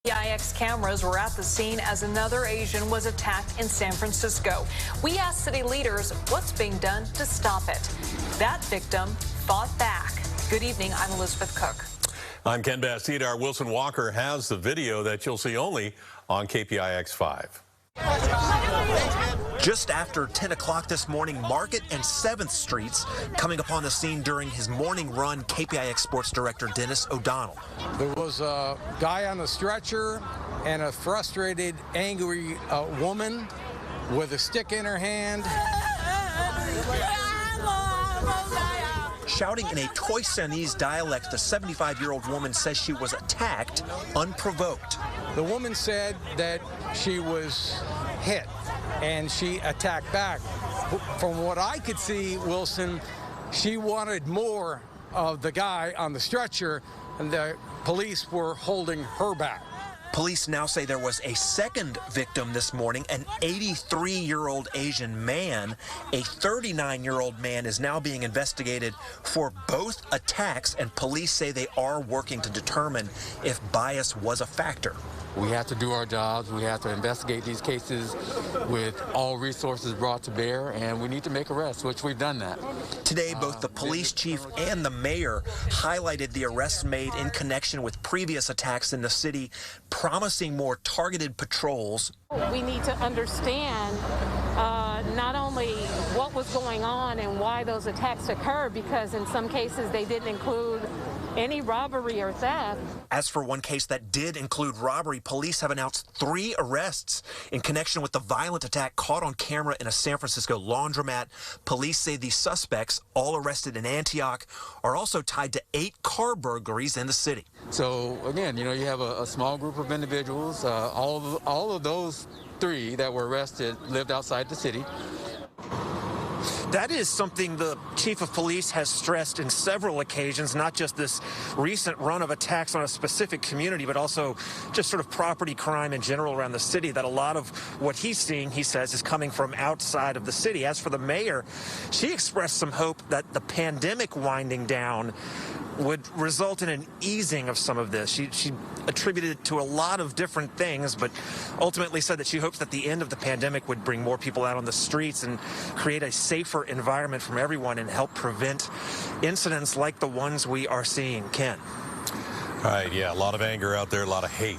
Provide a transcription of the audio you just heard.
KPIX cameras were at the scene as another Asian was attacked in San Francisco. We asked city leaders what's being done to stop it. That victim fought back. Good evening, I'm Elizabeth Cook. I'm Ken Bastida. Our Wilson Walker has the video that you'll see only on KPIX 5. Just after 10 o'clock this morning, Market and 7th Streets coming upon the scene during his morning run, KPIX Sports Director Dennis O'Donnell. There was a guy on the stretcher and a frustrated, angry woman with a stick in her hand. Shouting in a Toisanese dialect, the 75-year-old woman says she was attacked unprovoked. The woman said that she was hit and she attacked back. From what I could see, Wilson, she wanted more of the guy on the stretcher, and the police were holding her back. Police now say there was a second victim this morning, an 83-year-old Asian man. A 39-year-old man is now being investigated for both attacks, and police say they are working to determine if bias was a factor. We have to do our jobs. We have to investigate these cases with all resources brought to bear, and we need to make arrests, which we've done that. Today, both the police chief and the mayor highlighted the arrests made in connection with previous attacks in the city, promising more targeted patrols. We need to understand not only what was going on and why those attacks occurred, because in some cases they didn't include any robbery or theft. As for one case that did include robbery, police have announced 3 arrests in connection with the violent attack caught on camera in a San Francisco laundromat. Police say the suspects, all arrested in Antioch, are also tied to 8 car burglaries in the city. So again, you have a small group of individuals. All of those 3 that were arrested lived outside the city. That is something the chief of police has stressed in several occasions, not just this recent run of attacks on a specific community, but also just sort of property crime in general around the city, that a lot of what he's seeing, he says, is coming from outside of the city. As for the mayor, she expressed some hope that the pandemic winding down would result in an easing of some of this. She attributed it to a lot of different things, but ultimately said that she hopes that the end of the pandemic would bring more people out on the streets and create a safer environment for everyone and help prevent incidents like the ones we are seeing. Ken. All right, yeah, a lot of anger out there, a lot of hate.